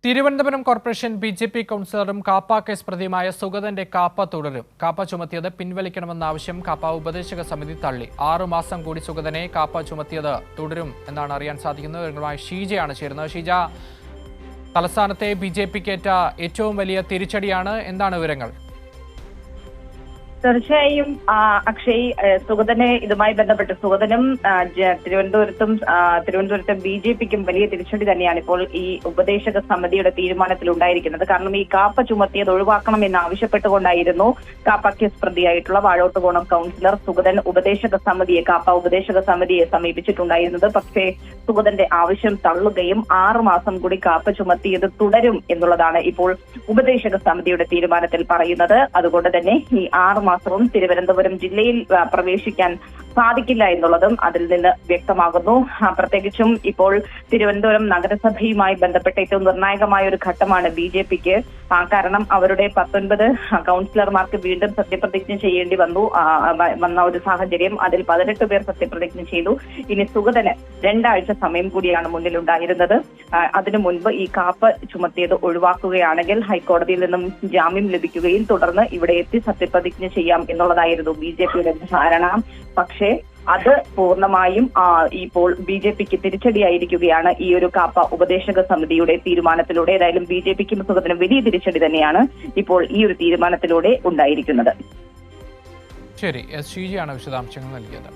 Thiruvananthapuram corporation BJP കൗൺസിലറും KAAPA case പ്രതിയുമായ സുഗതന്റെ കാപ്പ തുടരും. കാപ്പ ചുമത്തിയത് പിൻവലിക്കണമെന്ന ആവശ്യം കാപ്പ ഉപദേശക സമിതി തള്ളി. 6 മാസം കൂടി സുഗതനെ കാപ്പ ചുമത്തിയത് തുടരും എന്നാണ് അറിയാൻ സാധിക്കുന്നത്. വിവരങ്ങളുമായി ഷീജയാണ് ചേരുന്നത്. ഷീജ, തലസ്ഥാനത്തെ ബി.ജെ.പിക്കേറ്റ ഏറ്റവും വലിയ തിരിച്ചടിയാണ്. എന്താണ് വിവരങ്ങൾ? തീർച്ചയായും അക്ഷയ്, സുഗതനെ ഇതുമായി ബന്ധപ്പെട്ട് സുഗതനും തിരുവനന്തപുരത്തും ബി.ജെ.പിക്കും വലിയ തിരിച്ചടി തന്നെയാണ് ഇപ്പോൾ ഈ ഉപദേശക സമിതിയുടെ തീരുമാനത്തിൽ ഉണ്ടായിരിക്കുന്നത്. കാരണം ഈ കാപ്പ ചുമത്തിയത് ഒഴിവാക്കണമെന്ന് ആവശ്യപ്പെട്ടുകൊണ്ടായിരുന്നു കാപ്പ കേസ് പ്രതിയായിട്ടുള്ള വാഴോട്ടുകോണം കൗൺസിലർ സുഗതൻ കാപ്പ ഉപദേശക സമിതിയെ സമീപിച്ചിട്ടുണ്ടായിരുന്നത്. പക്ഷേ സുഗതന്റെ ആവശ്യം തള്ളുകയും 6 മാസം കൂടി കാപ്പ ചുമത്തിയത് തുടരും എന്നുള്ളതാണ് ഇപ്പോൾ ഉപദേശക സമിതിയുടെ തീരുമാനത്തിൽ പറയുന്നത്. അതുകൊണ്ട് തന്നെ ഈ 6 മാസവും തിരുവനന്തപുരം ജില്ലയിൽ പ്രവേശിക്കാൻ സാധിക്കില്ല എന്നുള്ളതും അതിൽ നിന്ന് വ്യക്തമാകുന്നു. പ്രത്യേകിച്ചും ഇപ്പോൾ തിരുവനന്തപുരം നഗരസഭയുമായി ബന്ധപ്പെട്ട ഏറ്റവും നിർണായകമായ ഒരു ഘട്ടമാണ് ബി.ജെ.പിക്ക്. കാരണം അവരുടെ 19 കൗൺസിലർമാർക്ക് വീണ്ടും സത്യപ്രതിജ്ഞ ചെയ്യേണ്ടി വന്ന ഒരു സാഹചര്യം. അതിൽ 18 പേർ സത്യപ്രതിജ്ഞ ചെയ്തു. ഇനി സുഗതന് 2 ആഴ്ച സമയം കൂടിയാണ് മുന്നിലുണ്ടായിരുന്നത്. അതിനു മുൻപ് ഈ കാപ്പ ചുമത്തിയത് ഒഴിവാക്കുകയാണെങ്കിൽ ഹൈക്കോടതിയിൽ നിന്നും ജാമ്യം ലഭിക്കുകയും തുടർന്ന് ഇവിടെ എത്തി സത്യപ്രതിജ്ഞ ചെയ്യാം എന്നുള്ളതായിരുന്നു ബി.ജെ.പിയുടെ ധാരണ. പക്ഷേ അത് പൂർണ്ണമായും ഇപ്പോൾ ബി.ജെ.പിക്ക് തിരിച്ചടിയായിരിക്കുകയാണ് ഈ ഒരു കാപ്പ ഉപദേശക സമിതിയുടെ തീരുമാനത്തിലൂടെ. ഏതായാലും ബി.ജെ.പിക്കും സുഗതനും വലിയ തിരിച്ചടി തന്നെയാണ് ഇപ്പോൾ ഈ ഒരു തീരുമാനത്തിലൂടെ ഉണ്ടായിരിക്കുന്നത്. ശരി, ഷീജയാണ് വിശദാംശങ്ങൾ നൽകിയത്.